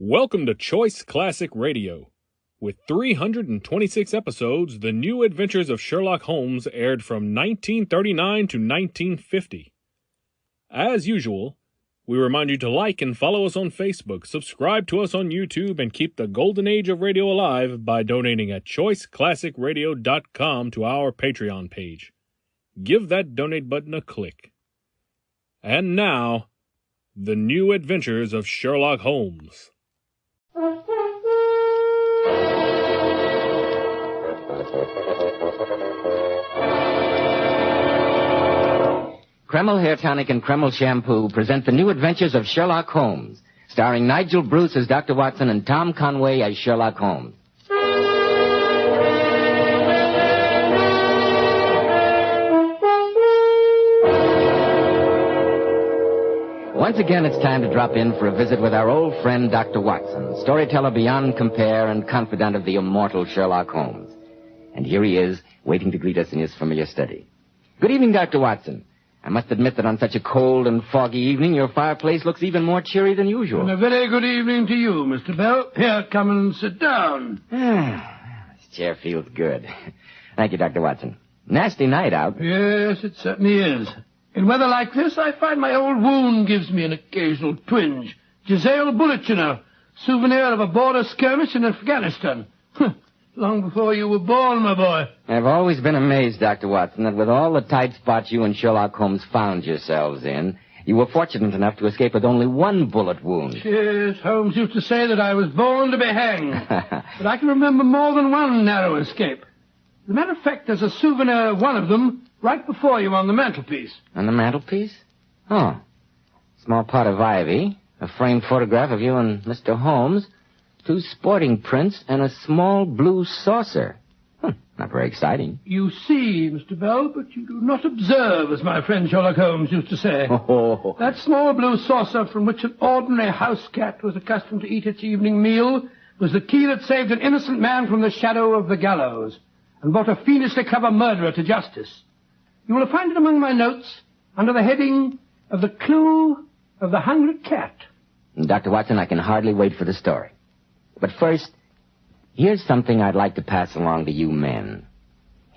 Welcome to Choice Classic Radio. With 326 episodes, the new adventures of Sherlock Holmes aired from 1939 to 1950. As usual, we remind you to like and follow us on Facebook, subscribe to us on YouTube, and keep the golden age of radio alive by donating at choiceclassicradio.com to our Patreon page. Give that donate button a click. And now, the new adventures of Sherlock Holmes. Kreml Hair Tonic and Kreml Shampoo present the new adventures of Sherlock Holmes, starring Nigel Bruce as Dr. Watson and Tom Conway as Sherlock Holmes. Once again, it's time to drop in for a visit with our old friend, Dr. Watson, storyteller beyond compare and confidant of the immortal Sherlock Holmes. And here he is, waiting to greet us in his familiar study. Good evening, Dr. Watson. I must admit that on such a cold and foggy evening, your fireplace looks even more cheery than usual. And a very good evening to you, Mr. Bell. Here, come and sit down. This chair feels good. Thank you, Dr. Watson. Nasty night out. Yes, it certainly is. In weather like this, I find my old wound gives me an occasional twinge. Giselle bullet, you know. Souvenir of a border skirmish in Afghanistan. Long before you were born, my boy. I've always been amazed, Dr. Watson, that with all the tight spots you and Sherlock Holmes found yourselves in, you were fortunate enough to escape with only one bullet wound. Yes, Holmes used to say that I was born to be hanged. But I can remember more than one narrow escape. As a matter of fact, there's a souvenir of one of them right before you on the mantelpiece. On the mantelpiece? Oh. Small pot of ivy, a framed photograph of you and Mr. Holmes, 2 sporting prints, and a small blue saucer. Not very exciting. You see, Mr. Bell, but you do not observe, as my friend Sherlock Holmes used to say. Oh. That small blue saucer from which an ordinary house cat was accustomed to eat its evening meal was the key that saved an innocent man from the shadow of the gallows and brought a fiendishly clever murderer to justice. You will find it among my notes under the heading of the clue of the hungry cat. Dr. Watson, I can hardly wait for the story. But first, here's something I'd like to pass along to you men.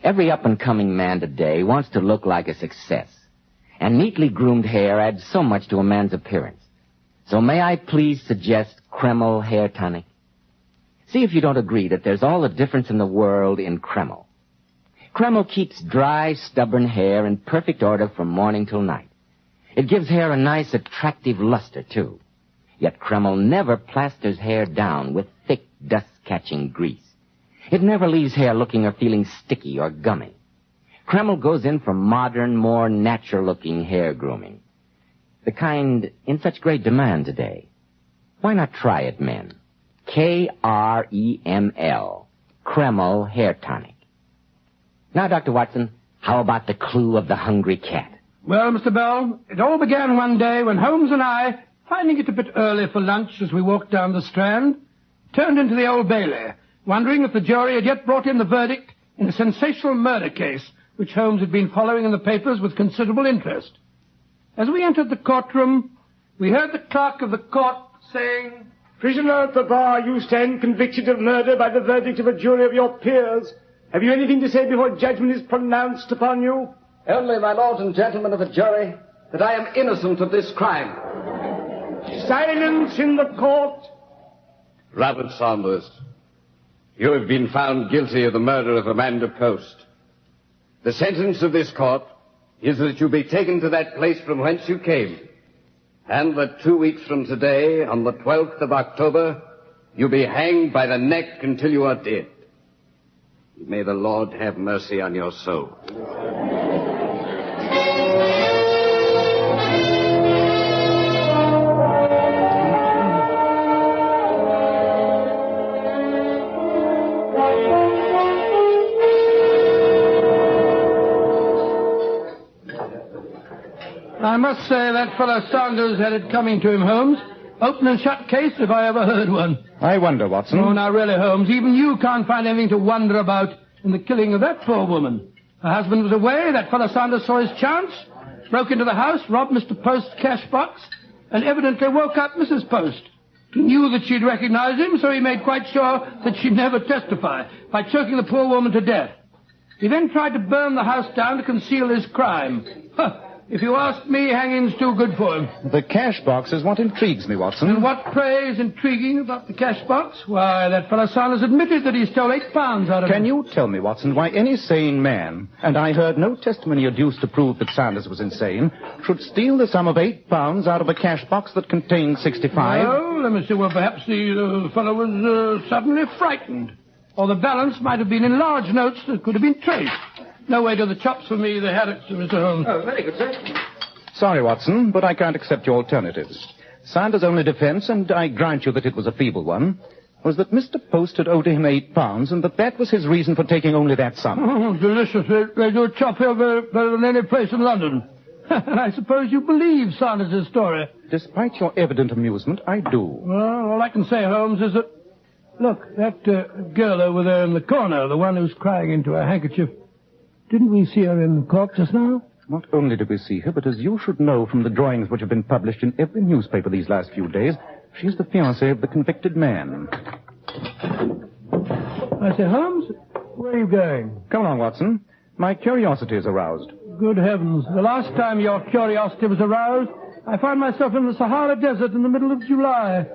Every up-and-coming man today wants to look like a success, and neatly groomed hair adds so much to a man's appearance. So may I please suggest Kreml Hair Tonic? See if you don't agree that there's all the difference in the world in Kreml. Kreml keeps dry, stubborn hair in perfect order from morning till night. It gives hair a nice, attractive luster, too. Yet Kreml never plasters hair down with thick, dust-catching grease. It never leaves hair looking or feeling sticky or gummy. Kreml goes in for modern, more natural-looking hair grooming. The kind in such great demand today. Why not try it, men? Kreml. Kreml Hair Tonic. Now, Dr. Watson, how about the clue of the hungry cat? Well, Mr. Bell, it all began one day when Holmes and I, finding it a bit early for lunch as we walked down the Strand, turned into the Old Bailey, wondering if the jury had yet brought in the verdict in a sensational murder case which Holmes had been following in the papers with considerable interest. As we entered the courtroom, we heard the clerk of the court saying, "Prisoner at the bar, you stand convicted of murder by the verdict of a jury of your peers. Have you anything to say before judgment is pronounced upon you?" "Only, my lords and gentlemen of the jury, that I am innocent of this crime." Silence in the court. Robert Saunders, you have been found guilty of the murder of Amanda Post. The sentence of this court is that you be taken to that place from whence you came, and that 2 weeks from today, on the 12th of October, you be hanged by the neck until you are dead. May the Lord have mercy on your soul. I must say that fellow Saunders had it coming to him, Holmes. Open and shut case if I ever heard one. I wonder, Watson. Oh, now really, Holmes, even you can't find anything to wonder about in the killing of that poor woman. Her husband was away, that fellow Saunders saw his chance, broke into the house, robbed Mr. Post's cash box, and evidently woke up Mrs. Post. He knew that she'd recognize him, so he made quite sure that she'd never testify by choking the poor woman to death. He then tried to burn the house down to conceal his crime. Huh. If you ask me, hanging's too good for him. The cash box is what intrigues me, Watson. And what, pray, is intriguing about the cash box? Why, that fellow Sanders admitted that he stole £8 out of it. Can you tell me, Watson, why any sane man, and I heard no testimony adduced to prove that Sanders was insane, should steal the sum of £8 out of a cash box that contained 65? Well, let me see. Well, perhaps the fellow was suddenly frightened. Or the balance might have been in large notes that could have been traced. No way to the chops for me, the haddocks of Mr. Holmes. Oh, very good, sir. Sorry, Watson, but I can't accept your alternatives. Sanders' only defense, and I grant you that it was a feeble one, was that Mr. Post had owed him £8, and that was his reason for taking only that sum. Oh, delicious. They do chop here better than any place in London. I suppose you believe Sanders' story. Despite your evident amusement, I do. Well, all I can say, Holmes, is that... Look, that girl over there in the corner, the one who's crying into her handkerchief... Didn't we see her in court just now? Not only did we see her, but as you should know from the drawings which have been published in every newspaper these last few days, she's the fiancée of the convicted man. I say, Holmes, where are you going? Come along, Watson. My curiosity is aroused. Good heavens. The last time your curiosity was aroused, I found myself in the Sahara Desert in the middle of July.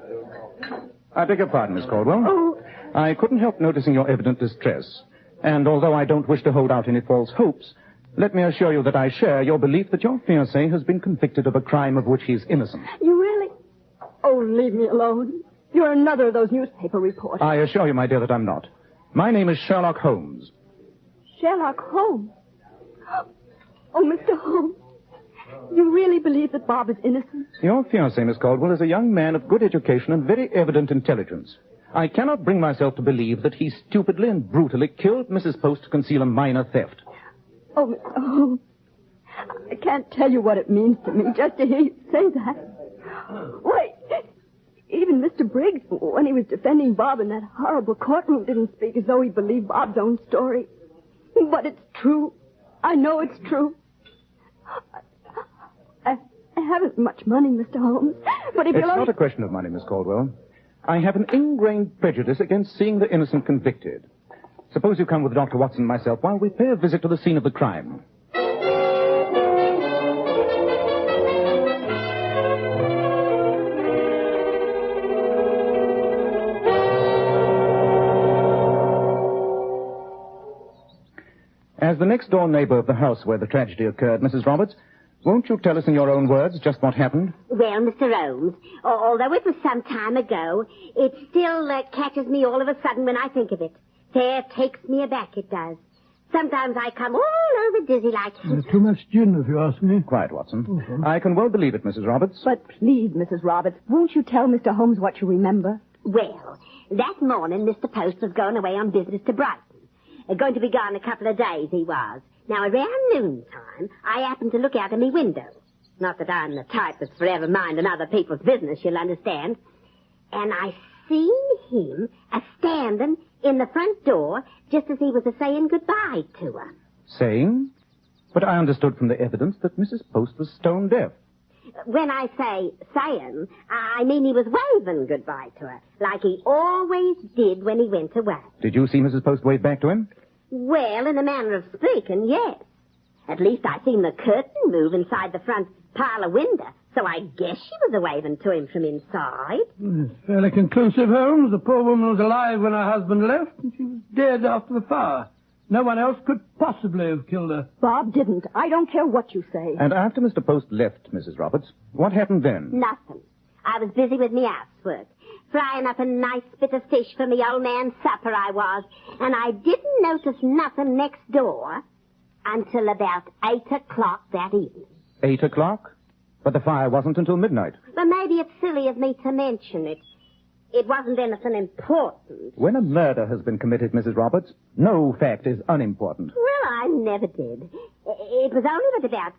I beg your pardon, Miss Caldwell. Oh. I couldn't help noticing your evident distress. And although I don't wish to hold out any false hopes, let me assure you that I share your belief that your fiancé has been convicted of a crime of which he's innocent. You really? Oh, leave me alone. You're another of those newspaper reporters. I assure you, my dear, that I'm not. My name is Sherlock Holmes. Sherlock Holmes? Oh, Mr. Holmes, you really believe that Bob is innocent? Your fiancé, Miss Caldwell, is a young man of good education and very evident intelligence. I cannot bring myself to believe that he stupidly and brutally killed Mrs. Post to conceal a minor theft. Oh, Mr. Holmes, I can't tell you what it means to me just to hear you say that. Why, even Mr. Briggs, when he was defending Bob in that horrible courtroom, didn't speak as though he believed Bob's own story. But it's true. I know it's true. I haven't much money, Mr. Holmes, but if It's you'll... not a question of money, Miss Caldwell. I have an ingrained prejudice against seeing the innocent convicted. Suppose you come with Dr. Watson and myself while we pay a visit to the scene of the crime. As the next-door neighbor of the house where the tragedy occurred, Mrs. Roberts, won't you tell us in your own words just what happened? Well, Mr. Holmes, although it was some time ago, it still catches me all of a sudden when I think of it. Fair takes me aback, it does. Sometimes I come all over dizzy like... Too much gin, if you ask me. Quiet, Watson. I can well believe it, Mrs. Roberts. But please, Mrs. Roberts, won't you tell Mr. Holmes what you remember? Well, that morning Mr. Post was going away on business to Brighton. Going to be gone a couple of days, he was. Now, around noontime, I happened to look out of my window. Not that I'm the type that's forever minding other people's business, you'll understand. And I seen him a-standing in the front door just as he was a-saying goodbye to her. Saying? But I understood from the evidence that Mrs. Post was stone deaf. When I say saying, I mean he was waving goodbye to her, like he always did when he went away. Did you see Mrs. Post wave back to him? Well, in a manner of speaking, yes. At least I seen the curtain move inside the front parlor window, so I guess she was a-waving to him from inside. It's fairly conclusive, Holmes. The poor woman was alive when her husband left, and she was dead after the fire. No one else could possibly have killed her. Bob didn't. I don't care what you say. And after Mr. Post left, Mrs. Roberts, what happened then? Nothing. I was busy with me housework. Frying up a nice bit of fish for me old man's supper, I was. And I didn't notice nothing next door until about 8 o'clock that evening. 8 o'clock? But the fire wasn't until midnight. But maybe it's silly of me to mention it. It wasn't anything important. When a murder has been committed, Mrs. Roberts, no fact is unimportant. Well, I never did. It was only at about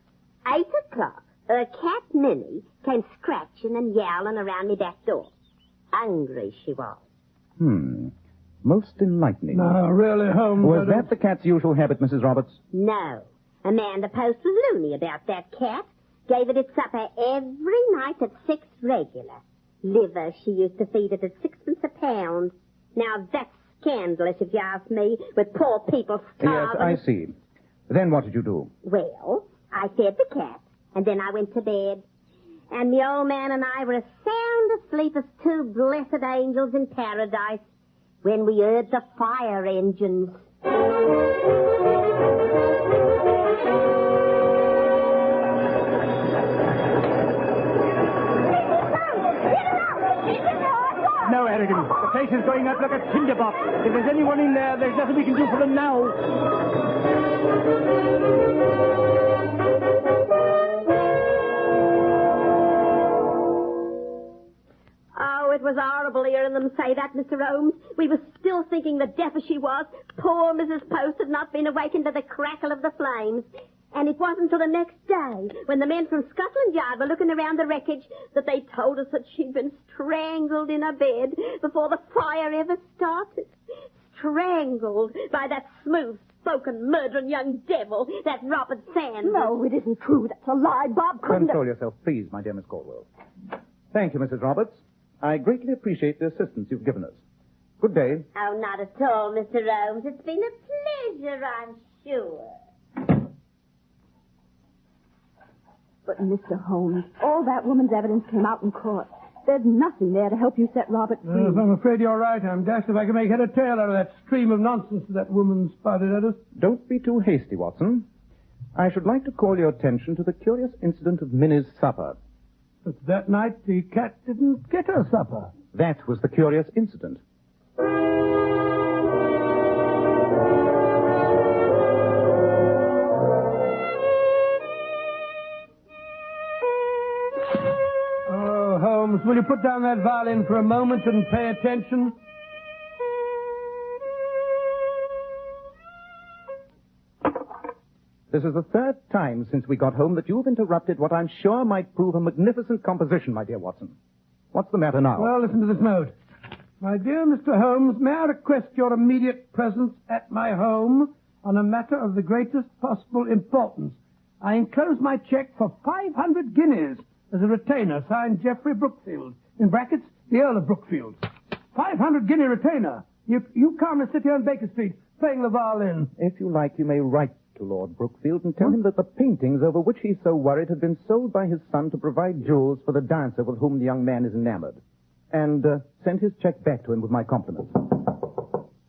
8 o'clock. A cat, Minnie, came scratching and yowling around me back door. Hungry she was. Most enlightening. No, really, Holmes. Was that the cat's usual habit, Mrs. Roberts? No. Amanda Post was loony about that cat. Gave it its supper every night at 6 regular. Liver she used to feed it at 6p a pound. Now that's scandalous, if you ask me, with poor people starving. Yes, I see. Then what did you do? Well, I fed the cat, and then I went to bed. And the old man and I were as sound asleep as two blessed angels in paradise when we heard the fire engines. No, Harrigan. The place is going up like a tinderbox. If there's anyone in there, there's nothing we can do for them now. Oh, it was horrible hearing them say that, Mr. Holmes. We were still thinking that deaf as she was, poor Mrs. Post had not been awakened to the crackle of the flames. And it wasn't until the next day, when the men from Scotland Yard were looking around the wreckage, that they told us that she'd been strangled in her bed before the fire ever started. Strangled by that smooth-spoken, murdering young devil, that Robert Sanders. No, it isn't true. That's a lie. Bob couldn't Control yourself, please, my dear Miss Caldwell. Thank you, Mrs. Roberts. I greatly appreciate the assistance you've given us. Good day. Oh, not at all, Mr. Holmes. It's been a pleasure, I'm sure. But, Mr. Holmes, all that woman's evidence came out in court. There's nothing there to help you set Robert free. If I'm afraid you're right. I'm dashed if I can make head or tail out of that stream of nonsense that woman spouted at us. Don't be too hasty, Watson. I should like to call your attention to the curious incident of Minnie's supper. But that night the cat didn't get her supper. That was the curious incident. Oh, Holmes, will you put down that violin for a moment and pay attention? This is the third time since we got home that you've interrupted what I'm sure might prove a magnificent composition, my dear Watson. What's the matter now? Well, listen to this note. My dear Mr. Holmes, may I request your immediate presence at my home on a matter of the greatest possible importance. I enclose my cheque for 500 guineas as a retainer signed Geoffrey Brookfield. In brackets, the Earl of Brookfield. 500 guinea retainer. You come and sit here on Baker Street playing the violin. If you like, you may write to Lord Brookfield and tell him that the paintings over which he's so worried have been sold by his son to provide jewels for the dancer with whom the young man is enamored. And send his cheque back to him with my compliments.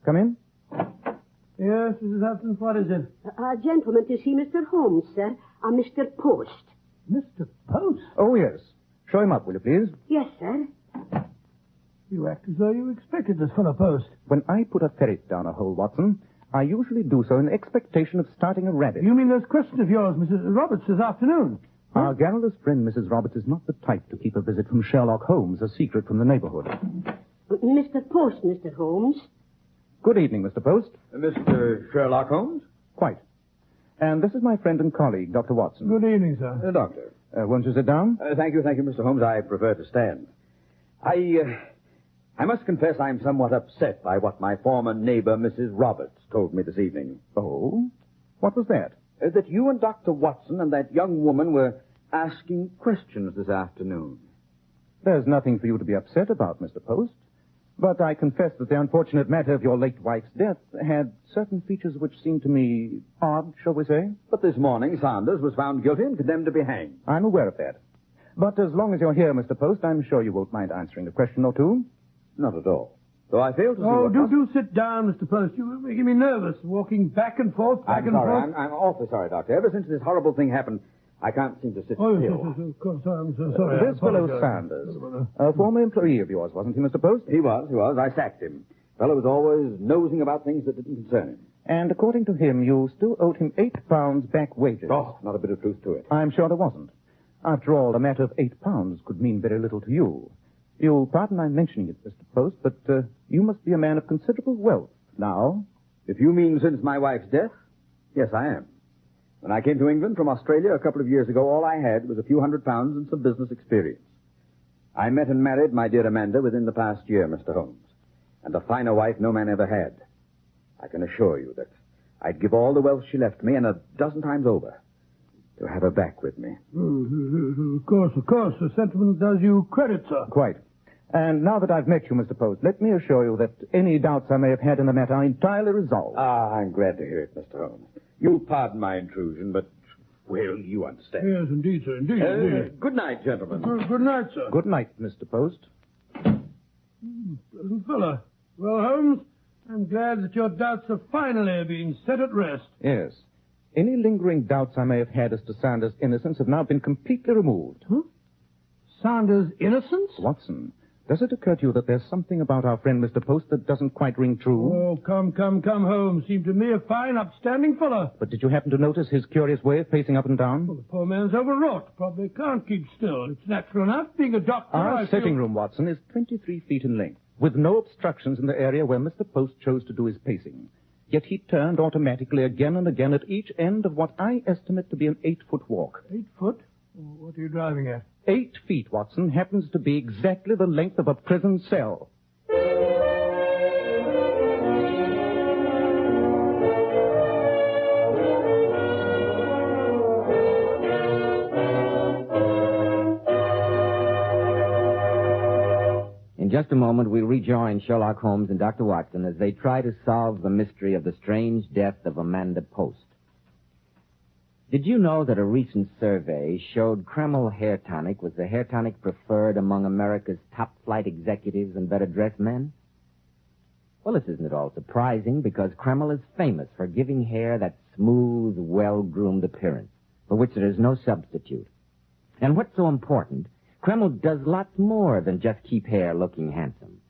Come in. Yes, Mrs. Hudson, what is it? A gentleman to see Mr. Holmes, sir. Mr. Post. Mr. Post? Oh, yes. Show him up, will you, please? Yes, sir. You act as though you expected this fellow Post. When I put a ferret down a hole, Watson, I usually do so in expectation of starting a rabbit. You mean those questions of yours, Mrs. Roberts, this afternoon? Our garrulous friend, Mrs. Roberts, is not the type to keep a visit from Sherlock Holmes a secret from the neighborhood. Mr. Post, Mr. Holmes. Good evening, Mr. Post. Mr. Sherlock Holmes? Quite. And this is my friend and colleague, Dr. Watson. Good evening, sir. Doctor. Won't you sit down? Thank you, Mr. Holmes. I prefer to stand. I must confess I'm somewhat upset by what my former neighbor, Mrs. Roberts, told me this evening. Oh? What was that? That you and Dr. Watson and that young woman were asking questions this afternoon. There's nothing for you to be upset about, Mr. Post. But I confess that the unfortunate matter of your late wife's death had certain features which seemed to me odd, shall we say? But this morning, Sanders was found guilty and condemned to be hanged. I'm aware of that. But as long as you're here, Mr. Post, I'm sure you won't mind answering a question or two. Not at all. Though I fail to see Oh, what do sit down, Mr. Post. You're making me nervous, walking back and forth, back and forth. I'm awfully sorry, Doctor. Ever since this horrible thing happened, I can't seem to sit Oh, still. yes, of course. I'm so sorry. This fellow Sanders, a former employee of yours, wasn't he, Mr. Post? He was. I sacked him. Fellow was always nosing about things that didn't concern him. And according to him, you still owed him £8 back wages. Oh, not a bit of truth to it. I'm sure there wasn't. After all, a matter of £8 could mean very little to you. You'll pardon my mentioning it, Mr. Post, but you must be a man of considerable wealth now. If you mean since my wife's death, yes, I am. When I came to England from Australia a couple of years ago, all I had was a few £100 and some business experience. I met and married my dear Amanda within the past year, Mr. Holmes, and a finer wife no man ever had. I can assure you that I'd give all the wealth she left me, and a dozen times over, to have her back with me. Of course. The sentiment does you credit, sir. Quite. And now that I've met you, Mr. Post, let me assure you that any doubts I may have had in the matter are entirely resolved. Ah, I'm glad to hear it, Mr. Holmes. You'll pardon my intrusion, but, well, you understand. Yes, indeed, sir, indeed. Good night, gentlemen. Good night, sir. Good night, Mr. Post. Pleasant fella. Well, Holmes, I'm glad that your doubts have finally been set at rest. Yes. Any lingering doubts I may have had as to Sanders' innocence have now been completely removed. Huh? Sanders' innocence? Watson, does it occur to you that there's something about our friend Mr. Post that doesn't quite ring true? Oh, come, Holmes. Seemed to me a fine, upstanding fellow. But did you happen to notice his curious way of pacing up and down? Well, the poor man's overwrought. Probably can't keep still. It's natural enough, being a doctor. Our sitting room, Watson, is 23 feet in length, with no obstructions in the area where Mr. Post chose to do his pacing. Yet he turned automatically again and again at each end of what I estimate to be an 8-foot walk. 8 foot? What are you driving at? 8 feet, Watson, happens to be exactly the length of a prison cell. In just a moment, we'll rejoin Sherlock Holmes and Dr. Watson as they try to solve the mystery of the strange death of Amanda Post. Did you know that a recent survey showed Kreml hair tonic was the hair tonic preferred among America's top-flight executives and better-dressed men? Well, this isn't at all surprising, because Kreml is famous for giving hair that smooth, well-groomed appearance, for which there is no substitute. And what's so important, Kreml does lots more than just keep hair looking handsome.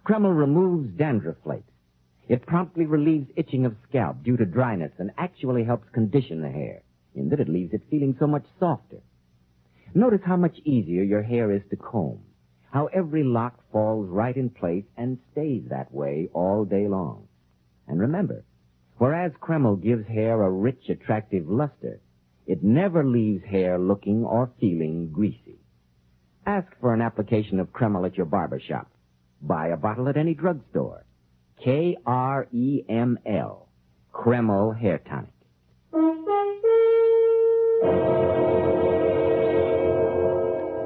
Kreml removes dandruff flakes. It promptly relieves itching of scalp due to dryness and actually helps condition the hair, in that it leaves it feeling so much softer. Notice how much easier your hair is to comb, how every lock falls right in place and stays that way all day long. And remember, whereas Kreml gives hair a rich, attractive luster, it never leaves hair looking or feeling greasy. Ask for an application of Kreml at your barber shop. Buy a bottle at any drugstore. Kreml, Kreml Hair Tonic.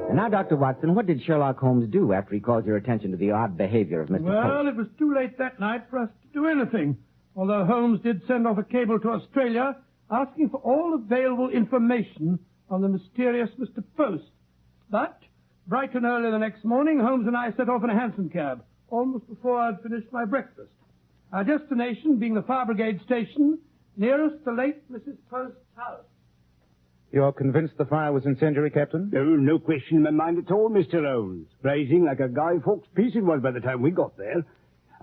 And now, Dr. Watson, what did Sherlock Holmes do after he called your attention to the odd behavior of Mr. Well, Post? it was too late that night for us to do anything, although Holmes did send off a cable to Australia asking for all available information on the mysterious Mr. Post. But, bright and early the next morning, Holmes and I set off in a hansom cab, almost before I'd finished my breakfast. Our destination being the Fire Brigade station, nearest the late Mrs. Post's house. You're convinced the fire was incendiary, Captain? Oh, no question in my mind at all, Mr. Holmes. Blazing like a Guy Fawkes piece it was by the time we got there.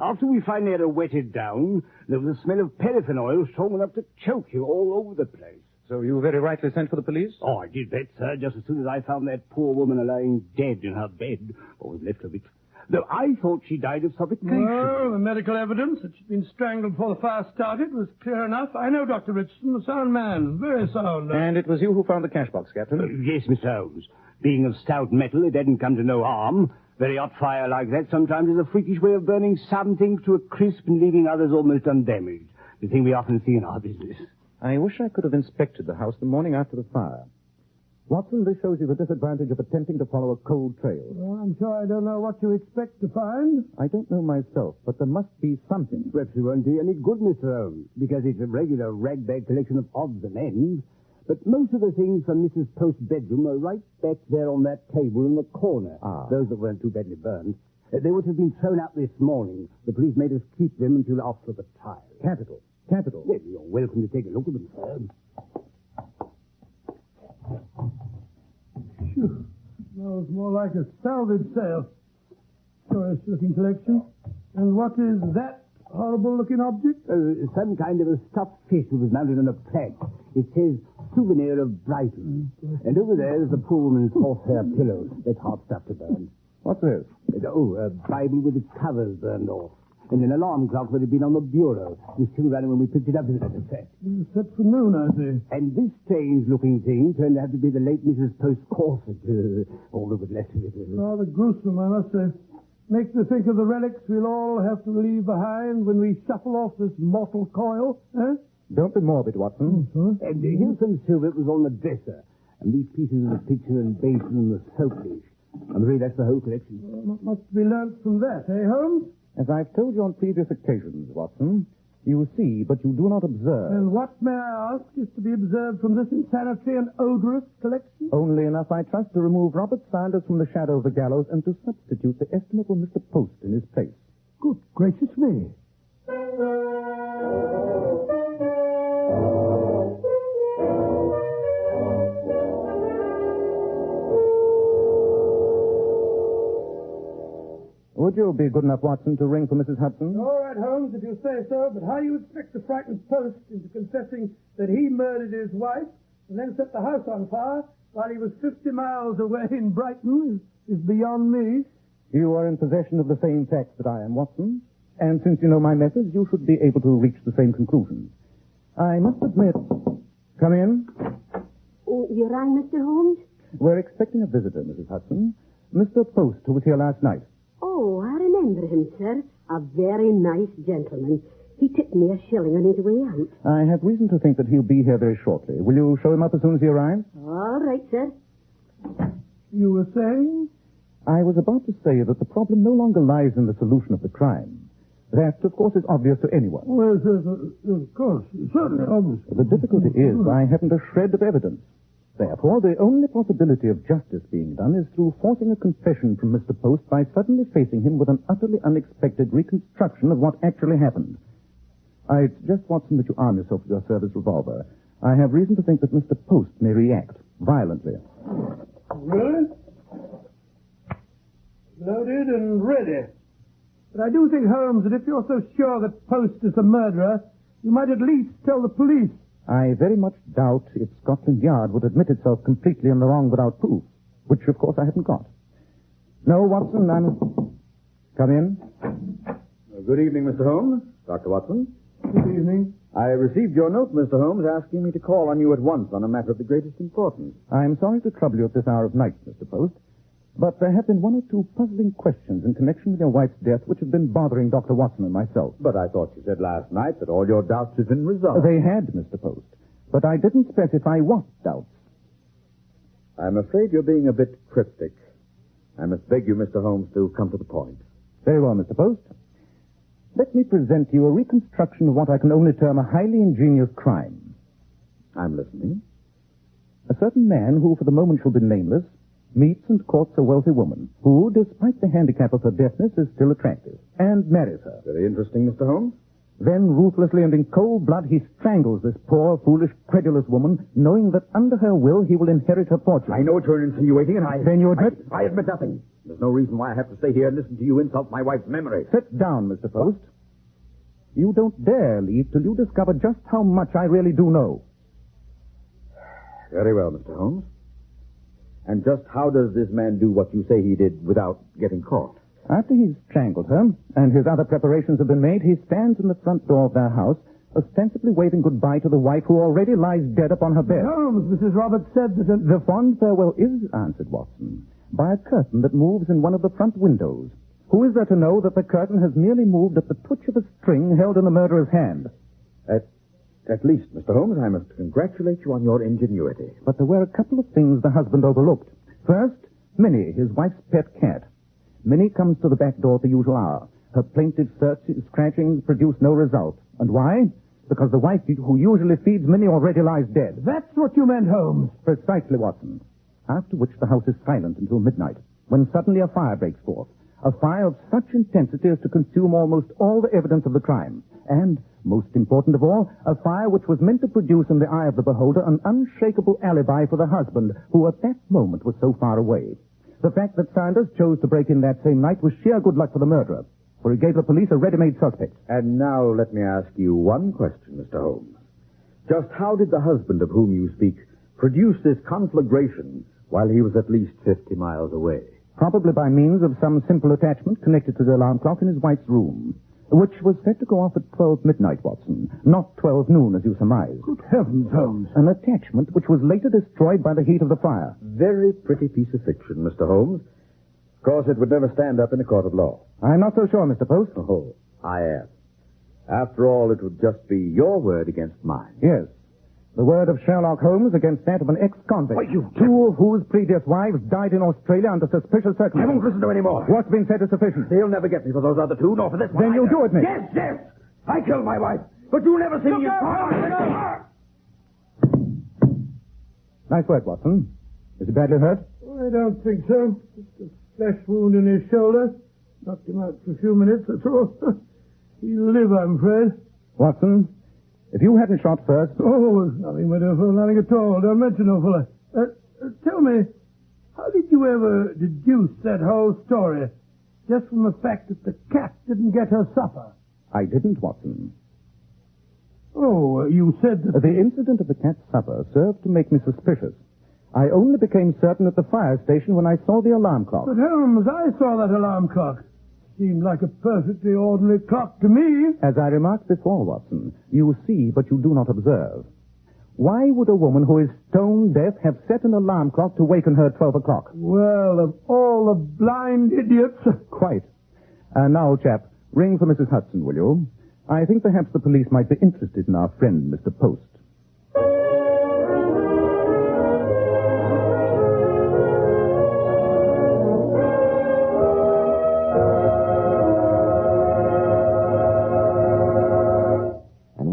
After we finally had her wetted down, there was a smell of paraffin oil strong enough to choke you all over the place. So you very rightly sent for the police? Oh, I did that, sir, just as soon as I found that poor woman lying dead in her bed, or was left of it. Though I thought she died of suffocation. Well, the medical evidence that she'd been strangled before the fire started was clear enough. I know Dr. Richardson, a sound man, very sound. And it was you who found the cash box, Captain? Yes, Mr. Holmes. Being of stout metal, it hadn't come to no harm. Very hot fire like that sometimes is a freakish way of burning some things to a crisp and leaving others almost undamaged. The thing we often see in our business. I wish I could have inspected the house the morning after the fire. Watson, this shows you the disadvantage of attempting to follow a cold trail. Well, I'm sure I don't know what you expect to find. I don't know myself, but there must be something. Perhaps it won't do any good, Mr. Holmes, because it's a regular ragbag collection of odds and ends. But most of the things from Mrs. Post's bedroom are right back there on that table in the corner. Those that weren't too badly burned. They would have been thrown out this morning. The police made us keep them until after the trial. Capital. Well, you're welcome to take a look at them, sir. Phew. Smells more like a salvage sale. Curious-looking collection. And what is that horrible-looking object? Some kind of a stuffed fish that was mounted on a plaque. It says, souvenir of Brighton. And over there is the poor woman's horsehair pillow. That's hard stuff to burn. What's this? A Bible with its covers burned off. And an alarm clock that had been on the bureau. It was still running when we picked it up, as a matter of fact. Set for noon, I see. And this strange-looking thing turned out to be the late Mrs. Post's corset. All that was left of it. Rather gruesome, I must say. Makes me think of the relics we'll all have to leave behind when we shuffle off this mortal coil, eh? Don't be morbid, Watson. And here's some silver that was on the dresser. And these pieces of the pitcher and basin and the soap dish. I'm afraid that's the whole collection. What must be learnt from that, eh, Holmes? As I've told you on previous occasions, Watson, you see, but you do not observe. And what, may I ask, is to be observed from this insanitary and odorous collection? Only enough, I trust, to remove Robert Sanders from the shadow of the gallows and to substitute the estimable Mr. Post in his place. Good gracious me. Would you be good enough, Watson, to ring for Mrs. Hudson? All right, Holmes, if you say so, but how you expect the frightened Post into confessing that he murdered his wife and then set the house on fire while he was 50 miles away in Brighton is beyond me. You are in possession of the same facts that I am, Watson. And since you know my methods, you should be able to reach the same conclusions. I must admit... Come in. Oh, you rang, Mr. Holmes? We're expecting a visitor, Mrs. Hudson. Mr. Post, who was here last night. Oh, I remember him, sir. A very nice gentleman. He tipped me a shilling on his way out. I have reason to think that he'll be here very shortly. Will you show him up as soon as he arrives? All right, sir. You were saying? I was about to say that the problem no longer lies in the solution of the crime. That, of course, is obvious to anyone. Well, of course, certainly obvious. The difficulty is I haven't a shred of evidence. Therefore, the only possibility of justice being done is through forcing a confession from Mr. Post by suddenly facing him with an utterly unexpected reconstruction of what actually happened. I suggest, Watson, that you arm yourself with your service revolver. I have reason to think that Mr. Post may react violently. Really? Loaded and ready. But I do think, Holmes, that if you're so sure that Post is the murderer, you might at least tell the police. I very much doubt if Scotland Yard would admit itself completely in the wrong without proof, which, of course, I haven't got. No, Watson, Come in. Good evening, Mr. Holmes. Dr. Watson. Good evening. I received your note, Mr. Holmes, asking me to call on you at once on a matter of the greatest importance. I'm sorry to trouble you at this hour of night, Mr. Post, but there have been one or two puzzling questions in connection with your wife's death which have been bothering Dr. Watson and myself. But I thought you said last night that all your doubts had been resolved. They had, Mr. Post, but I didn't specify what doubts. I'm afraid you're being a bit cryptic. I must beg you, Mr. Holmes, to come to the point. Very well, Mr. Post. Let me present to you a reconstruction of what I can only term a highly ingenious crime. I'm listening. A certain man who, for the moment, shall be nameless, meets and courts a wealthy woman who, despite the handicap of her deafness, is still attractive, and marries her. Very interesting, Mr. Holmes. Then, ruthlessly and in cold blood, he strangles this poor, foolish, credulous woman, knowing that under her will he will inherit her fortune. I know what you're insinuating, and Then you admit? I admit nothing. There's no reason why I have to stay here and listen to you insult my wife's memory. Sit down, Mr. Post. You don't dare leave till you discover just how much I really do know. Very well, Mr. Holmes. And just how does this man do what you say he did without getting caught? After he's strangled her, and his other preparations have been made, he stands in the front door of their house, ostensibly waving goodbye to the wife who already lies dead upon her bed. Holmes, Mrs. Roberts said that... The fond farewell is answered, Watson, by a curtain that moves in one of the front windows. Who is there to know that the curtain has merely moved at the twitch of a string held in the murderer's hand? At least, Mr. Holmes, I must congratulate you on your ingenuity. But there were a couple of things the husband overlooked. First, Minnie, his wife's pet cat. Minnie comes to the back door at the usual hour. Her plaintive scratchings produce no result. And why? Because the wife who usually feeds Minnie already lies dead. That's what you meant, Holmes. Precisely, Watson. After which the house is silent until midnight, when suddenly a fire breaks forth. A fire of such intensity as to consume almost all the evidence of the crime. And, most important of all, a fire which was meant to produce in the eye of the beholder an unshakable alibi for the husband, who at that moment was so far away. The fact that Sanders chose to break in that same night was sheer good luck for the murderer, for he gave the police a ready-made suspect. And now let me ask you one question, Mr. Holmes. Just how did the husband of whom you speak produce this conflagration while he was at least 50 miles away? Probably by means of some simple attachment connected to the alarm clock in his wife's room, which was set to go off at 12 midnight, Watson, not 12 noon, as you surmise. Good heavens, Holmes. An attachment which was later destroyed by the heat of the fire. Very pretty piece of fiction, Mr. Holmes. Of course, it would never stand up in a court of law. I'm not so sure, Mr. Post. Oh, I am. After all, it would just be your word against mine. Yes. The word of Sherlock Holmes against that of an ex-convict. Why, you... Two of whose previous wives died in Australia under suspicious circumstances. I won't listen to any more. What's been said is sufficient. They'll never get me for those other two, nor for this one. Then you either. do admit. Yes, yes. I killed my wife, but you'll never see me in court. Nice work, Watson. Is he badly hurt? I don't think so. Just a flesh wound in his shoulder. Knocked him out for a few minutes, that's all. He'll live, I'm afraid. Watson, if you hadn't shot first... Oh, there's nothing, my dear fellow, nothing at all. Don't mention no fellow. Tell me, how did you ever deduce that whole story just from the fact that the cat didn't get her supper? I didn't, Watson. Oh, you said that... The incident of the cat's supper served to make me suspicious. I only became certain at the fire station when I saw the alarm clock. But Holmes, I saw that alarm clock. Seemed like a perfectly ordinary clock to me. As I remarked before, Watson, you see, but you do not observe. Why would a woman who is stone deaf have set an alarm clock to waken her at 12 o'clock? Well, of all the blind idiots... Quite. Now, chap, ring for Mrs. Hudson, will you? I think perhaps the police might be interested in our friend, Mr. Post.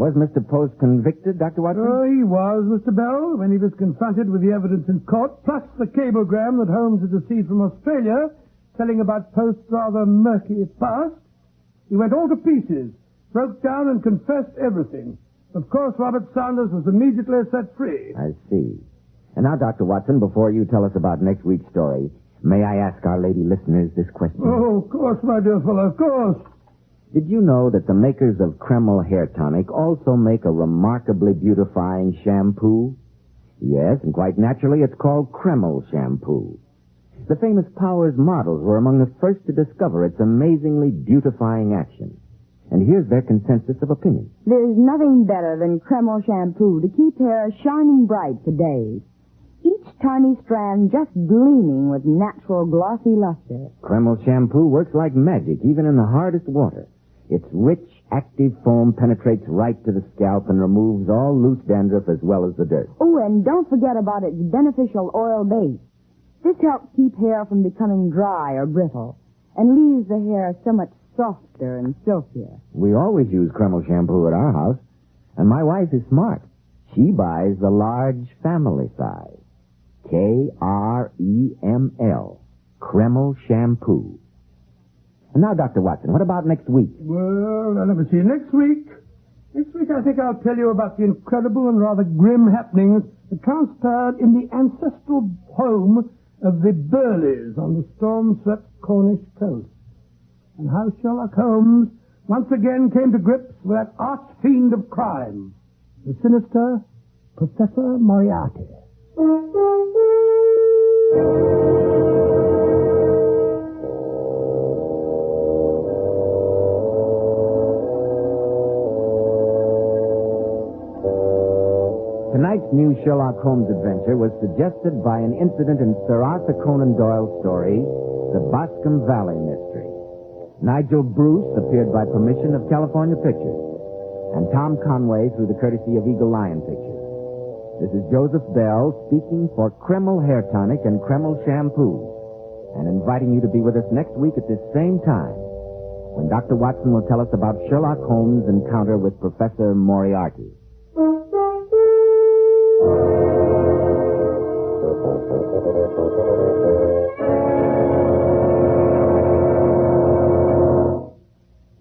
Was Mr. Post convicted, Dr. Watson? Oh, he was, Mr. Bell, when he was confronted with the evidence in court, plus the cablegram that Holmes had received from Australia, telling about Post's rather murky past. He went all to pieces, broke down and confessed everything. Of course, Robert Saunders was immediately set free. I see. And now, Dr. Watson, before you tell us about next week's story, may I ask our lady listeners this question? Oh, of course, my dear fellow, of course. Did you know that the makers of Kreml hair tonic also make a remarkably beautifying shampoo? Yes, and quite naturally, it's called Kreml shampoo. The famous Powers models were among the first to discover its amazingly beautifying action. And here's their consensus of opinion. There's nothing better than Kreml shampoo to keep hair shining bright for days. Each tiny strand just gleaming with natural glossy luster. Kreml shampoo works like magic, even in the hardest water. Its rich, active foam penetrates right to the scalp and removes all loose dandruff as well as the dirt. Oh, and don't forget about its beneficial oil base. This helps keep hair from becoming dry or brittle and leaves the hair so much softer and silkier. We always use Kreml shampoo at our house, and my wife is smart. She buys the large family size. Kreml. Kreml shampoo. And now, Dr. Watson, what about next week? Well, I'll never see you next week. Next week, I think I'll tell you about the incredible and rather grim happenings that transpired in the ancestral home of the Burleys on the storm-swept Cornish coast. And how Sherlock Holmes once again came to grips with that arch-fiend of crime, the sinister Professor Moriarty. Tonight's new Sherlock Holmes adventure was suggested by an incident in Sir Arthur Conan Doyle's story, The Boscombe Valley Mystery. Nigel Bruce appeared by permission of California Pictures, and Tom Conway through the courtesy of Eagle Lion Pictures. This is Joseph Bell speaking for Kreml Hair Tonic and Kreml Shampoo, and inviting you to be with us next week at this same time, when Dr. Watson will tell us about Sherlock Holmes' encounter with Professor Moriarty.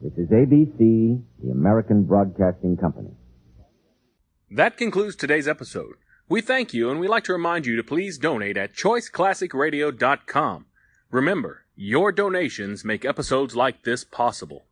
This is ABC, the American Broadcasting Company. That concludes today's episode. We thank you, and we'd like to remind you to please donate at choiceclassicradio.com. Remember, your donations make episodes like this possible.